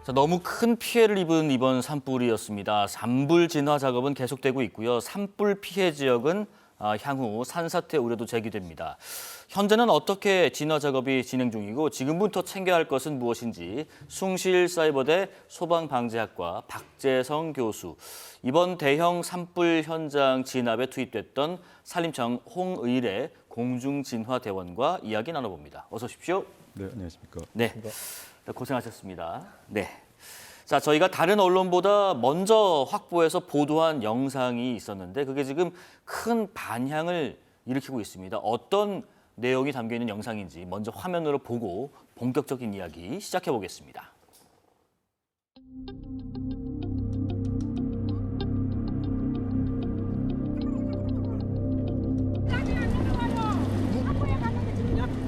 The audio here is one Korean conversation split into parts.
자, 너무 큰 피해를 입은 이번 산불이었습니다. 산불 진화 작업은 계속되고 있고요. 산불 피해 지역은 향후 산사태 우려도 제기됩니다. 현재는 어떻게 진화 작업이 진행 중이고 지금부터 챙겨야 할 것은 무엇인지 숭실사이버대 소방방재학과 박재성 교수, 이번 대형 산불 현장 진압에 투입됐던 산림청 홍의래 공중진화대원과 이야기 나눠봅니다. 어서 오십시오. 네, 안녕하십니까. 네, 고생하셨습니다. 네. 자, 저희가 다른 언론보다 먼저 확보해서 보도한 영상이 있었는데 그게 지금 큰 반향을 일으키고 있습니다. 어떤 내용이 담겨 있는 영상인지 먼저 화면으로 보고 본격적인 이야기 시작해 보겠습니다.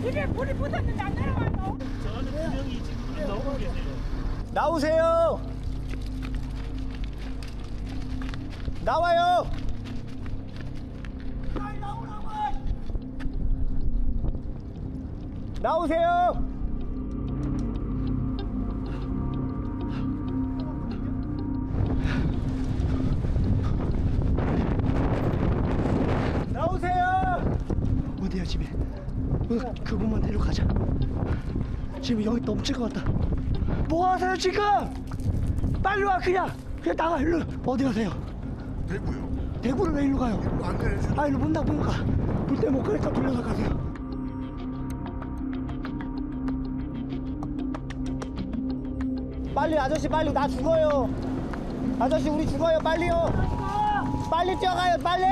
이게 불이 붙었는데 안 내려가요. 저는 분명히 지금 나오고 계세요. 나오세요. 나와요. 빨리 나오라고. 나오세요. 나오세요. 어디야 집에? 그분만 데려가자. 지금 여기 넘칠 것 같다. 뭐 하세요 지금? 빨리 와 그냥 나가 일로. 어디 가세요? 대구요. 대구를 왜 일로 가요? 안 그래요? 아 일로 문 닫고 가. 물때 못 가니까 돌려서 가세요. 빨리 아저씨 빨리 나 죽어요. 아저씨 우리 죽어요 빨리요. 빨리 뛰어가요 빨리.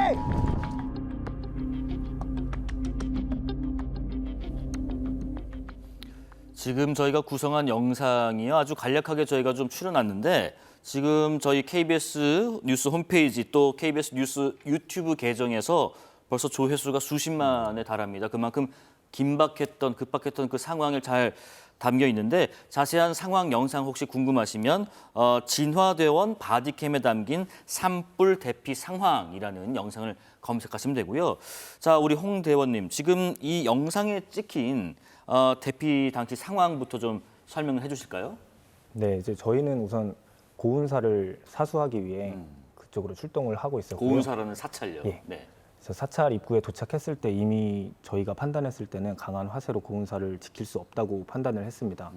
지금 저희가 구성한 영상이요, 아주 간략하게 저희가 좀 추려놨는데 지금 저희 KBS 뉴스 홈페이지 또 KBS 뉴스 유튜브 계정에서 벌써 조회수가 수십만에 달합니다. 그만큼 급박했던 그 상황을 잘 담겨 있는데 자세한 상황 영상 혹시 궁금하시면 진화대원 바디캠에 담긴 산불 대피 상황이라는 영상을 검색하시면 되고요. 자, 우리 홍 대원님, 지금 이 영상에 찍힌 대피 당시 상황부터 좀 설명을 해주실까요? 네, 이제 저희는 우선 고운사를 사수하기 위해 그쪽으로 출동을 하고 있었고요. 고운사라는 사찰요. 예. 네. 그래서 사찰 입구에 도착했을 때 이미 저희가 판단했을 때는 강한 화세로 고운사를 지킬 수 없다고 판단을 했습니다.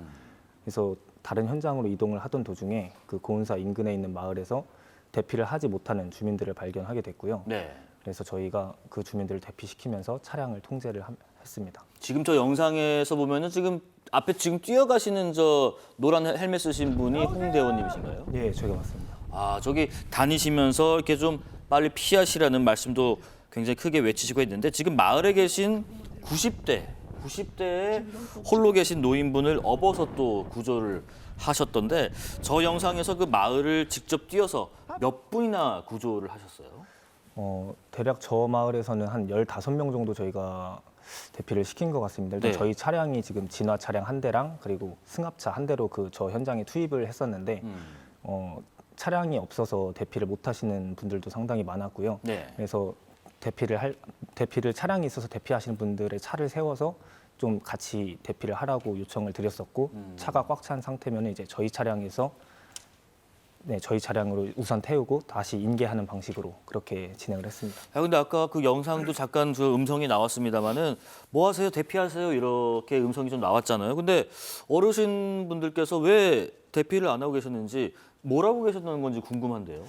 그래서 다른 현장으로 이동을 하던 도중에 그 고운사 인근에 있는 마을에서 대피를 하지 못하는 주민들을 발견하게 됐고요. 네. 그래서 저희가 그 주민들을 대피시키면서 차량을 통제를 했습니다. 지금 저 영상에서 보면은 지금 앞에 지금 뛰어가시는 저 노란 헬멧 쓰신 분이 홍 대원님이신가요? 예, 저희가 맞습니다. 아, 저기 다니시면서 이렇게 좀 빨리 피하시라는 말씀도 굉장히 크게 외치시고 했는데 지금 마을에 계신 90대에 홀로 계신 노인분을 업어서 또 구조를 하셨던데 저 영상에서 그 마을을 직접 뛰어서 몇 분이나 구조를 하셨어요? 대략 저 마을에서는 한 15명 정도 저희가 대피를 시킨 것 같습니다. 일단 네. 저희 차량이 지금 진화 차량 한 대랑 그리고 승합차 한 대로 그 저 현장에 투입을 했었는데 차량이 없어서 대피를 못 하시는 분들도 상당히 많았고요. 네. 그래서 대피를 차량이 있어서 대피하시는 분들의 차를 세워서 좀 같이 대피를 하라고 요청을 드렸었고 차가 꽉 찬 상태면 이제 저희 차량에서 저희 차량으로 우선 태우고 다시 인계하는 방식으로 그렇게 진행을 했습니다. 근데 아까 그 영상도 잠깐 그 음성이 나왔습니다만은 뭐 하세요? 대피하세요? 이렇게 음성이 좀 나왔잖아요. 근데 어르신분들께서 왜 대피를 안 하고 계셨는지 뭐라고 계셨다는 건지 궁금한데요.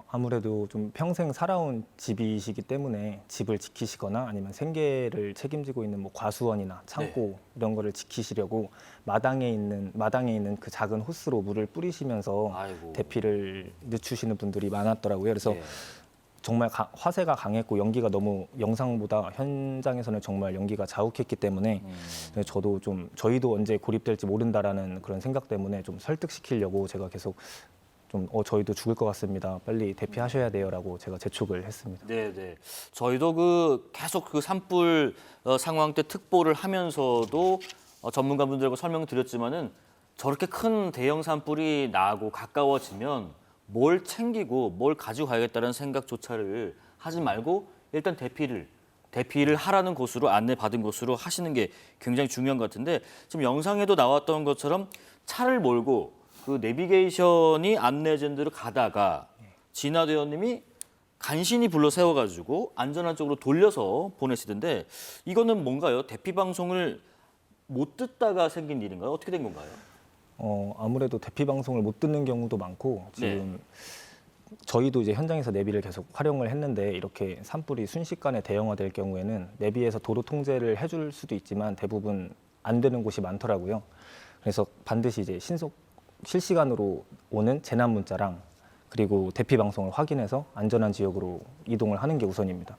아무래도 좀 평생 살아온 집이시기 때문에 집을 지키시거나 아니면 생계를 책임지고 있는 뭐 과수원이나 창고 이런 거를 지키시려고 마당에 있는 그 작은 호스로 물을 뿌리시면서 아이고. 대피를 늦추시는 분들이 많았더라고요. 그래서 예. 정말 화세가 강했고 연기가 너무 영상보다 현장에서는 정말 연기가 자욱했기 때문에 저희도 언제 고립될지 모른다라는 그런 생각 때문에 좀 설득시키려고 제가 계속 저희도 죽을 것 같습니다. 빨리 대피하셔야 돼요라고 제가 재촉을 했습니다. 네. 저희도 계속 그 산불 상황 때 특보를 하면서도 전문가분들하고 설명드렸지만은 저렇게 큰 대형 산불이 나고 가까워지면 뭘 챙기고 뭘 가지고 가야겠다는 생각조차를 하지 말고 일단 대피를 하라는 곳으로 안내받은 곳으로 하시는 게 굉장히 중요한 것 같은데 지금 영상에도 나왔던 것처럼 차를 몰고 그 내비게이션이 안내해준 대로 가다가 진화대원님이 간신히 불러 세워가지고 안전한 쪽으로 돌려서 보내시던데 이거는 뭔가요? 대피 방송을 못 듣다가 생긴 일인가요? 어떻게 된 건가요? 아무래도 대피 방송을 못 듣는 경우도 많고 지금 저희도 이제 현장에서 내비를 계속 활용을 했는데 이렇게 산불이 순식간에 대형화될 경우에는 내비에서 도로 통제를 해줄 수도 있지만 대부분 안 되는 곳이 많더라고요. 그래서 반드시 이제 실시간으로 오는 재난 문자랑 그리고 대피 방송을 확인해서 안전한 지역으로 이동을 하는 게 우선입니다.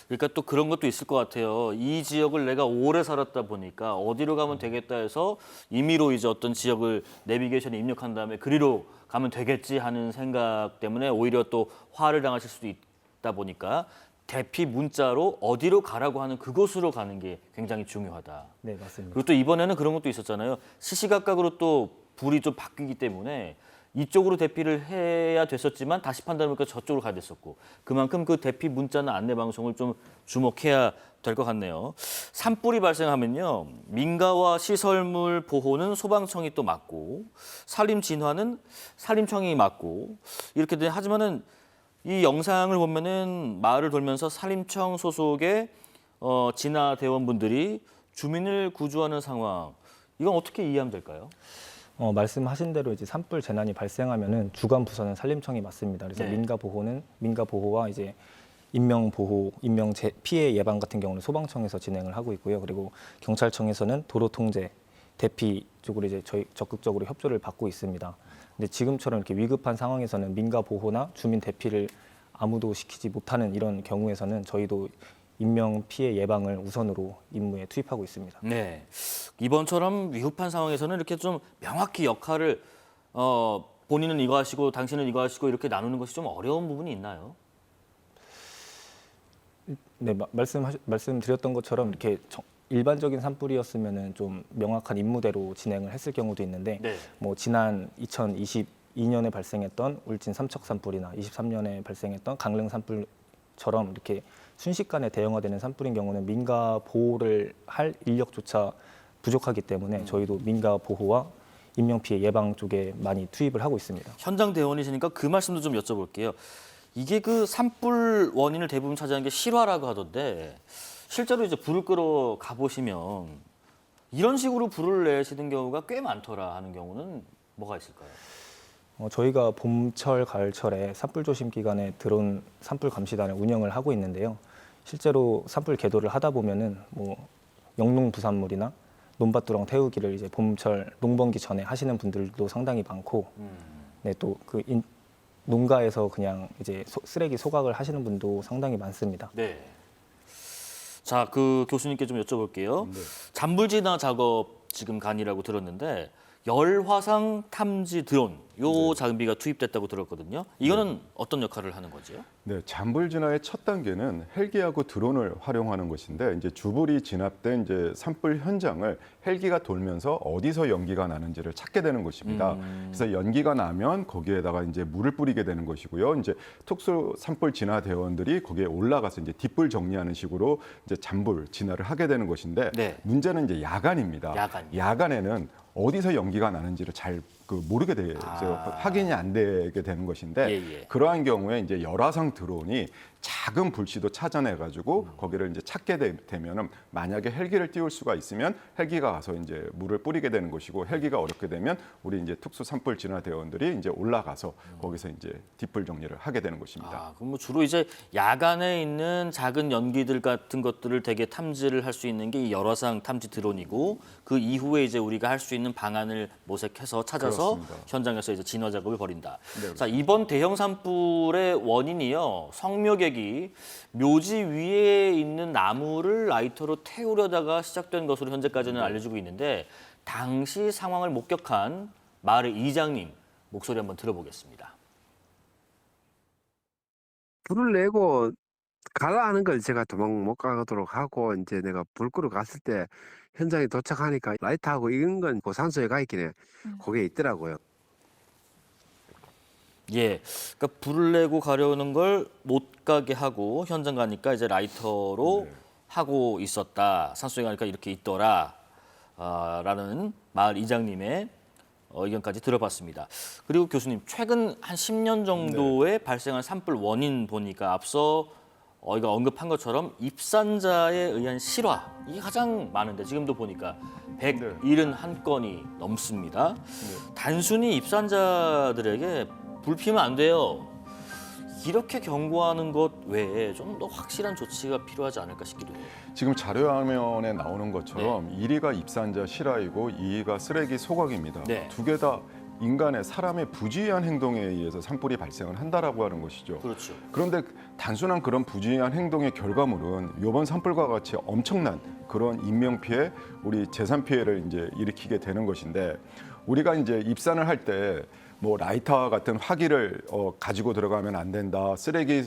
그러니까 또 그런 것도 있을 것 같아요. 이 지역을 내가 오래 살았다 보니까 어디로 가면 되겠다 해서 임의로 이제 어떤 지역을 내비게이션에 입력한 다음에 그리로 가면 되겠지 하는 생각 때문에 오히려 또 화를 당하실 수도 있다 보니까 대피 문자로 어디로 가라고 하는 그곳으로 가는 게 굉장히 중요하다. 네, 맞습니다. 그리고 또 이번에는 그런 것도 있었잖아요. 시시각각으로 또 불이 좀 바뀌기 때문에 이쪽으로 대피를 해야 됐었지만 다시 판단해보니까 저쪽으로 가야 됐었고 그만큼 그 대피 문자나 안내 방송을 좀 주목해야 될 것 같네요. 산불이 발생하면요. 민가와 시설물 보호는 소방청이 또 맡고 산림 진화는 산림청이 맡고 이렇게 돼 하지만은 이 영상을 보면은 마을을 돌면서 산림청 소속의 진화 대원분들이 주민을 구조하는 상황. 이건 어떻게 이해하면 될까요? 말씀하신 대로 이제 산불 재난이 발생하면은 주관 부서는 산림청이 맡습니다. 그래서 네. 민가 보호와 이제 인명 보호, 피해 예방 같은 경우는 소방청에서 진행을 하고 있고요. 그리고 경찰청에서는 도로 통제, 대피 쪽으로 이제 저희 적극적으로 협조를 받고 있습니다. 근데 지금처럼 이렇게 위급한 상황에서는 민가 보호나 주민 대피를 아무도 시키지 못하는 이런 경우에서는 저희도 인명 피해 예방을 우선으로 임무에 투입하고 있습니다. 네. 이번처럼 위급한 상황에서는 이렇게 좀 명확히 역할을 본인은 이거 하시고 당신은 이거 하시고 이렇게 나누는 것이 좀 어려운 부분이 있나요? 네, 말씀드렸던 것처럼 이렇게 일반적인 산불이었으면은 좀 명확한 임무대로 진행을 했을 경우도 있는데 네. 뭐 지난 2022년에 발생했던 울진 삼척 산불이나 23년에 발생했던 강릉 산불처럼 이렇게 순식간에 대형화되는 산불인 경우는 민가 보호를 할 인력조차 부족하기 때문에 저희도 민가 보호와 인명 피해 예방 쪽에 많이 투입을 하고 있습니다. 현장 대원이시니까 그 말씀도 좀 여쭤볼게요. 이게 그 산불 원인을 대부분 차지하는 게 실화라고 하던데 실제로 이제 불을 끄러 가보시면 이런 식으로 불을 내시는 경우가 꽤 많더라 하는 경우는 뭐가 있을까요? 저희가 봄철, 가을철에 산불 조심 기간에 드론 산불 감시단을 운영을 하고 있는데요. 실제로 산불 계도를 하다 보면은 뭐 영농 부산물이나 논밭두렁 태우기를 이제 봄철 농번기 전에 하시는 분들도 상당히 많고, 네, 또 그 농가에서 그냥 이제 쓰레기 소각을 하시는 분도 상당히 많습니다. 네. 자, 그 교수님께 좀 여쭤볼게요. 잔불 진화 작업 지금 간이라고 들었는데 열화상 탐지 드론 요 장비가 투입됐다고 들었거든요. 이거는 어떤 역할을 하는 거죠? 네, 잔불 진화의 첫 단계는 헬기하고 드론을 활용하는 것인데 이제 주불이 진압된 이제 산불 현장을 헬기가 돌면서 어디서 연기가 나는지를 찾게 되는 것입니다. 그래서 연기가 나면 거기에다가 이제 물을 뿌리게 되는 것이고요. 이제 특수 산불 진화 대원들이 거기에 올라가서 이제 뒷불 정리하는 식으로 이제 잔불 진화를 하게 되는 것인데 네. 문제는 이제 야간입니다. 야간에는 어디서 연기가 나는지를 잘 모르게 되죠. 확인이 안 되게 되는 것인데 예. 그러한 경우에 이제 열화상 드론이 작은 불씨도 찾아내가지고 거기를 이제 찾게 되면은 만약에 헬기를 띄울 수가 있으면 헬기가 가서 이제 물을 뿌리게 되는 것이고 헬기가 어렵게 되면 우리 이제 특수 산불 진화 대원들이 이제 올라가서 거기서 이제 뒷불 정리를 하게 되는 것입니다. 아, 그럼 뭐 주로 이제 야간에 있는 작은 연기들 같은 것들을 되게 탐지를 할 수 있는 게 이 열화상 탐지 드론이고 그 이후에 이제 우리가 할 수 있는 방안을 모색해서 찾아서 그렇습니다. 현장에서 이제 진화 작업을 벌인다. 네, 자, 이번 대형 산불의 원인이요. 성묘객이 묘지 위에 있는 나무를 라이터로 태우려다가 시작된 것으로 현재까지는 알려지고 있는데 당시 상황을 목격한 마을의 이장님 목소리 한번 들어보겠습니다. 불을 내고 가라 하는 걸 제가 도망 못 가도록 하고 이제 내가 불 끄러 갔을 때 현장에 도착하니까 라이트하고 이런 건 고산소에 가 있긴 해. 거기에 있더라고요. 예, 그러니까 불을 내고 가려는 걸 못 가게 하고 현장 가니까 이제 라이터로 하고 있었다. 산속에 가니까 이렇게 있더라. 라는 마을 이장님의 의견까지 들어봤습니다. 그리고 교수님, 최근 한 10년 정도에 발생한 산불 원인 보니까 앞서 이거 언급한 것처럼 입산자에 의한 실화, 이게 가장 많은데 지금도 보니까 171건이 넘습니다. 단순히 입산자들에게 불 피면 안 돼요. 이렇게 경고하는 것 외에 좀 더 확실한 조치가 필요하지 않을까 싶기도 해요. 지금 자료화면에 나오는 것처럼 1위가 입산자 실화이고 2위가 쓰레기 소각입니다. 네. 두 개 다 인간의 사람의 부주의한 행동에 의해서 산불이 발생을 한다라고 하는 것이죠. 그렇죠. 그런데 단순한 그런 부주의한 행동의 결과물은 이번 산불과 같이 엄청난 그런 인명 피해, 우리 재산 피해를 이제 일으키게 되는 것인데, 우리가 이제 입산을 할 때 뭐 라이터와 같은 화기를 가지고 들어가면 안 된다. 쓰레기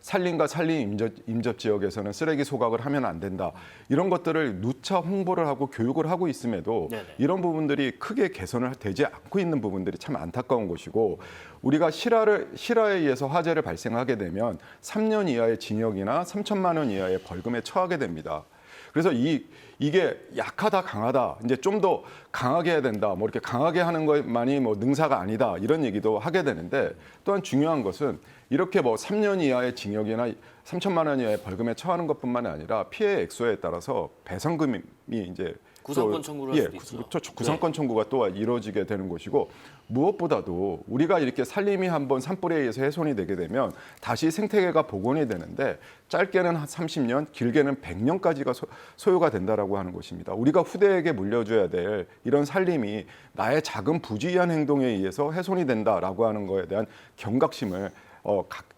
산림과 산림 임접 지역에서는 쓰레기 소각을 하면 안 된다. 이런 것들을 누차 홍보를 하고 교육을 하고 있음에도 네네. 이런 부분들이 크게 개선을 되지 않고 있는 부분들이 참 안타까운 것이고, 우리가 실화에 의해서 화재를 발생하게 되면 3년 이하의 징역이나 3천만 원 이하의 벌금에 처하게 됩니다. 그래서 이게 약하다 강하다, 이제 좀 더 강하게 해야 된다, 뭐 이렇게 강하게 하는 것만이 뭐 능사가 아니다, 이런 얘기도 하게 되는데, 또한 중요한 것은 이렇게 뭐 3년 이하의 징역이나 3천만 원 이하의 벌금에 처하는 것뿐만 아니라 피해 액수에 따라서 배상금이 이제 구상권 청구를 할 수도 있죠. 구상권 청구가 또 이루어지게 되는 것이고, 무엇보다도 우리가 이렇게 산림이 한번 산불에 의해서 훼손이 되게 되면 다시 생태계가 복원이 되는데 짧게는 한 30년, 길게는 100년까지가 소요가 된다라고 하는 것입니다. 우리가 후대에게 물려줘야 될 이런 산림이 나의 작은 부주의한 행동에 의해서 훼손이 된다라고 하는 거에 대한 경각심을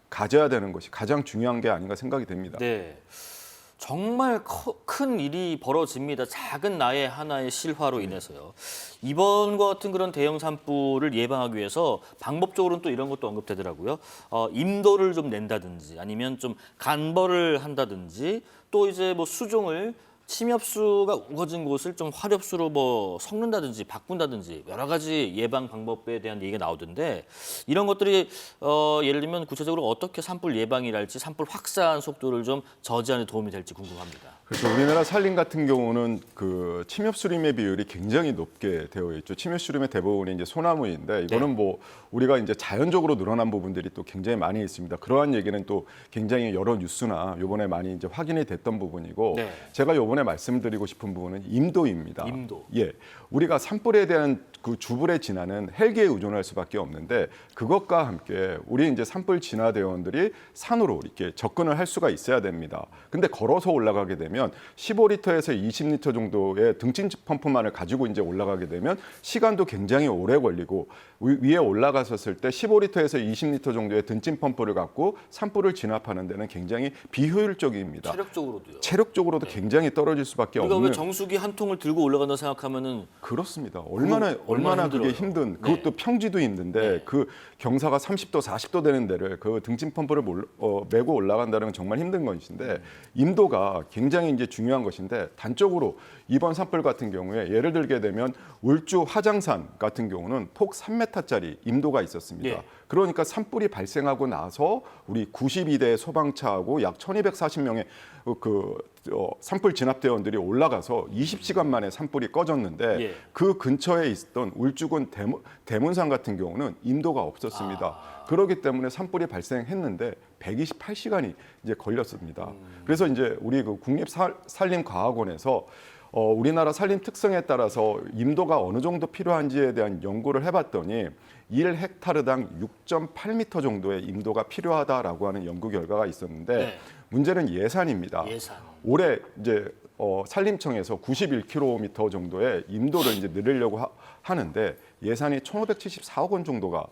가져야 되는 것이 가장 중요한 게 아닌가 생각이 됩니다. 네. 정말 큰 일이 벌어집니다. 작은 나의 하나의 실화로 인해서요. 이번과 같은 그런 대형 산불을 예방하기 위해서 방법적으로는 또 이런 것도 언급되더라고요. 임도를 좀 낸다든지 아니면 좀 간벌을 한다든지 또 이제 뭐 수종을 침엽수가 우거진 곳을 좀 화렵수로 뭐 섞는다든지 바꾼다든지 여러 가지 예방 방법에 대한 얘기가 나오던데, 이런 것들이 예를 들면 구체적으로 어떻게 산불 예방이랄지 산불 확산 속도를 좀 저지하는 데 도움이 될지 궁금합니다. 그래서 우리나라 산림 같은 경우는 그 침엽수림의 비율이 굉장히 높게 되어 있죠. 침엽수림의 대부분이 이제 소나무인데, 이거는 뭐 우리가 이제 자연적으로 늘어난 부분들이 또 굉장히 많이 있습니다. 그러한 얘기는 또 굉장히 여러 뉴스나 요번에 많이 이제 확인이 됐던 부분이고, 네. 제가 요번에 말씀드리고 싶은 부분은 임도입니다. 임도. 예. 우리가 산불에 대한 그 주불의 진화는 헬기에 의존할 수밖에 없는데, 그것과 함께 우리 이제 산불 진화 대원들이 산으로 이렇게 접근을 할 수가 있어야 됩니다. 근데 걸어서 올라가게 되면 15리터에서 20리터 정도의 등진 펌프만을 가지고 이제 올라가게 되면 시간도 굉장히 오래 걸리고, 위에 올라갔었을 때 15리터에서 20리터 정도의 등진 펌프를 갖고 산불을 진압하는 데는 굉장히 비효율적입니다. 체력적으로도요. 체력적으로도 굉장히 떨어질 수밖에 우리가 없는. 왜 정수기 한 통을 들고 올라간다 생각하면은 그렇습니다. 얼마나 얼마나 그게 힘들어요. 힘든, 그것도 평지도 힘든데 네. 그 경사가 30도, 40도 되는 데를 그 등진 펌프를 메고 올라간다는 건 정말 힘든 것인데, 임도가 굉장히 이제 중요한 것인데, 단적으로 이번 산불 같은 경우에 예를 들게 되면 울주 화장산 같은 경우는 폭 3m짜리 임도가 있었습니다. 예. 그러니까 산불이 발생하고 나서 우리 92대 소방차하고 약 1240명의 산불 진압대원들이 올라가서 20시간 만에 산불이 꺼졌는데, 예. 그 근처에 있던 울주군 대문산 같은 경우는 임도가 없었습니다. 그렇기 때문에 산불이 발생했는데 128시간이 이제 걸렸습니다. 그래서 이제 우리 그 국립산림과학원에서 우리나라 산림 특성에 따라서 임도가 어느 정도 필요한지에 대한 연구를 해봤더니 1헥타르당 6.8m 정도의 임도가 필요하다라고 하는 연구 결과가 있었는데, 네. 문제는 예산입니다. 예산. 올해 이제 산림청에서 91km 정도의 임도를 이제 늘리려고 하는데 예산이 1,574억 원 정도가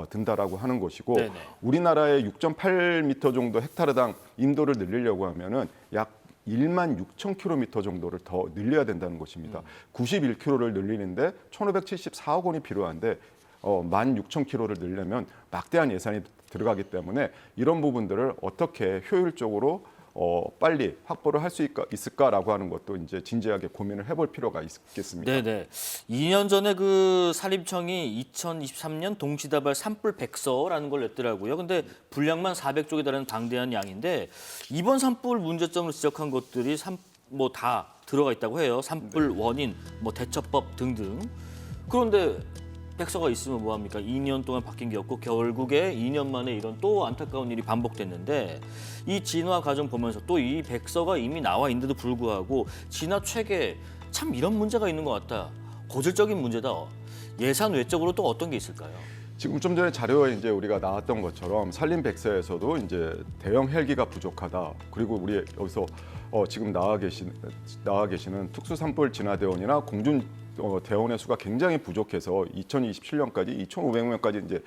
든다라고 하는 것이고, 네네. 우리나라의 6.8m 정도 헥타르당 임도를 늘리려고 하면은 약 1만 6천 킬로미터 정도를 더 늘려야 된다는 것입니다. 91km를 늘리는데 1,574억 원이 필요한데 16,000km를 늘려면 막대한 예산이 들어가기 때문에 이런 부분들을 어떻게 효율적으로 빨리 확보를 할 수 있을까라고 하는 것도 이제 진지하게 고민을 해볼 필요가 있겠습니다. 네네. 2년 전에 그 산림청이 2023년 동시다발 산불 백서라는 걸 냈더라고요. 근데 분량만 400쪽에 달하는 방대한 양인데, 이번 산불 문제점을 지적한 것들이 뭐 다 들어가 있다고 해요. 산불 원인, 뭐 대처법 등등. 그런데 백서가 있으면 뭐합니까? 2년 동안 바뀐 게 없고 결국에 2년 만에 이런 또 안타까운 일이 반복됐는데 이 진화 과정 보면서 또 이 백서가 이미 나와 있는데도 불구하고 진화 체계에 참 이런 문제가 있는 것 같다. 고질적인 문제다. 예산 외적으로 또 어떤 게 있을까요? 지금 좀 전에 자료에 이제 우리가 나왔던 것처럼 산림 백서에서도 이제 대형 헬기가 부족하다. 그리고 우리 여기서 지금 나와 계시는 특수 산불 진화대원이나 공중 대원의 수가 굉장히 부족해서 2027년까지 2,500명까지 이제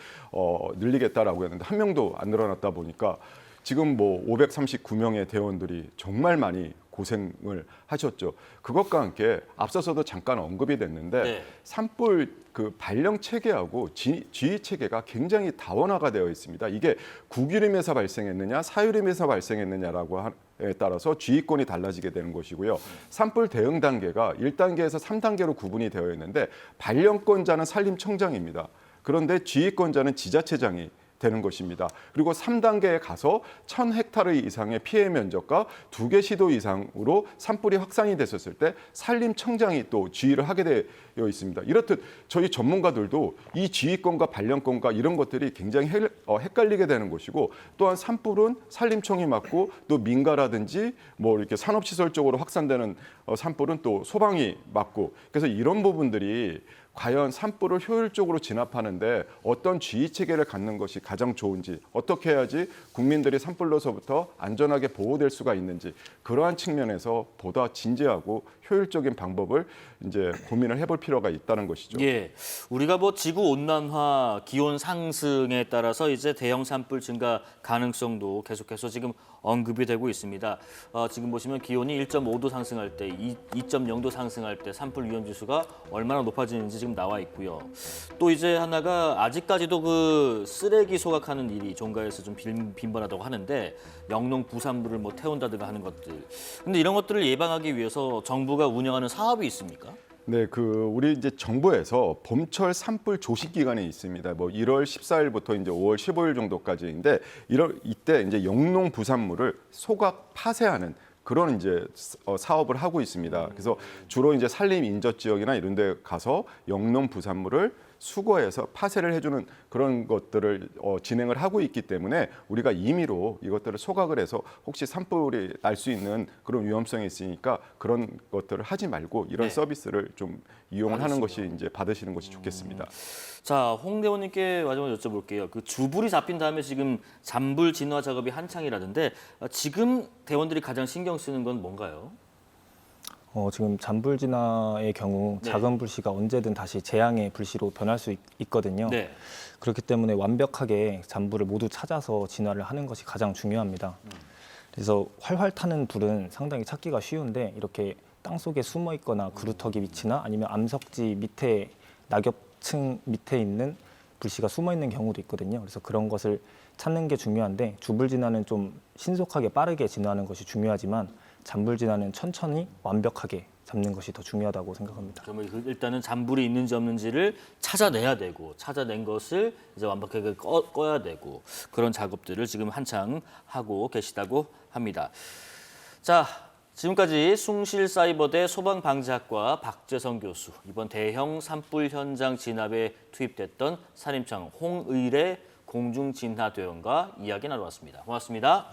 늘리겠다라고 했는데 한 명도 안 늘어났다 보니까 지금 뭐 539명의 대원들이 정말 많이 고생을 하셨죠. 그것과 함께 앞서서도 잠깐 언급이 됐는데 네. 산불 그 발령 체계하고 지휘 체계가 굉장히 다원화가 되어 있습니다. 이게 국유림에서 발생했느냐 사유림에서 발생했느냐라고 에 따라서 지휘권이 달라지게 되는 것이고요. 산불 대응 단계가 1단계에서 3단계로 구분이 되어 있는데 발령권자는 산림청장입니다. 그런데 지휘권자는 지자체장이 되는 것입니다. 그리고 3단계에 가서 1,000헥타르 이상의 피해 면적과 2개 시도 이상으로 산불이 확산이 됐었을 때 산림청장이 또 지휘를 하게 되어 있습니다. 이렇듯 저희 전문가들도 이 지휘권과 발령권과 이런 것들이 굉장히 헷갈리게 되는 것이고 또한 산불은 산림청이 맡고 또 민가라든지 뭐 이렇게 산업시설 쪽으로 확산되는 산불은 또 소방이 맡고 그래서 이런 부분들이 과연 산불을 효율적으로 진압하는데 어떤 지휘 체계를 갖는 것이 가장 좋은지 어떻게 해야지 국민들이 산불로서부터 안전하게 보호될 수가 있는지 그러한 측면에서 보다 진지하고 효율적인 방법을 이제 고민을 해볼 필요가 있다는 것이죠. 예, 우리가 뭐 지구 온난화, 기온 상승에 따라서 이제 대형 산불 증가 가능성도 계속해서 지금 언급이 되고 있습니다. 지금 보시면 기온이 1.5도 상승할 때, 2.0도 상승할 때 산불 위험 지수가 얼마나 높아지는지 지금 나와 있고요. 또 이제 하나가 아직까지도 그 쓰레기 소각하는 일이 종가에서 좀 빈번하다고 하는데 영농 부산물을 뭐 태운다든가 하는 것들. 근데 이런 것들을 예방하기 위해서 정부가 운영하는 사업이 있습니까? 네, 우리 이제 정부에서 봄철 산불 조식 기간이 있습니다. 뭐 1월 14일부터 이제 5월 15일 정도까지인데 이때 이제 영농 부산물을 소각 파쇄하는 그런 이제 사업을 하고 있습니다. 그래서 주로 이제 산림 인접 지역이나 이런 데 가서 영농 부산물을 수거해서 파쇄를 해주는 그런 것들을 진행을 하고 있기 때문에 우리가 임의로 이것들을 소각을 해서 혹시 산불이 날 수 있는 그런 위험성이 있으니까 그런 것들을 하지 말고 이런 네. 서비스를 좀 이용을 하는 것이 이제 받으시는 것이 좋겠습니다. 자, 홍 대원님께 마지막으로 여쭤볼게요. 그 주불이 잡힌 다음에 지금 잔불 진화 작업이 한창이라던데 지금 대원들이 가장 신경 쓰는 건 뭔가요? 지금 잔불 진화의 경우 네. 작은 불씨가 언제든 다시 재앙의 불씨로 변할 수 있거든요. 네. 그렇기 때문에 완벽하게 잔불을 모두 찾아서 진화를 하는 것이 가장 중요합니다. 그래서 활활 타는 불은 상당히 찾기가 쉬운데 이렇게 땅 속에 숨어 있거나 그루터기 밑이나 아니면 암석지 밑에 낙엽층 밑에 있는 불씨가 숨어 있는 경우도 있거든요. 그래서 그런 것을 찾는 게 중요한데 주불 진화는 좀 신속하게 빠르게 진화하는 것이 중요하지만 잔불 진화는 천천히 완벽하게 잡는 것이 더 중요하다고 생각합니다. 그러면 일단은 잔불이 있는지 없는지를 찾아내야 되고 찾아낸 것을 이제 완벽하게 꺼야 되고 그런 작업들을 지금 한창 하고 계시다고 합니다. 자, 지금까지 숭실사이버대 소방방재학과 박재성 교수, 이번 대형 산불 현장 진압에 투입됐던 산림청 홍의래 공중진화대원과 이야기 나눠봤습니다. 고맙습니다.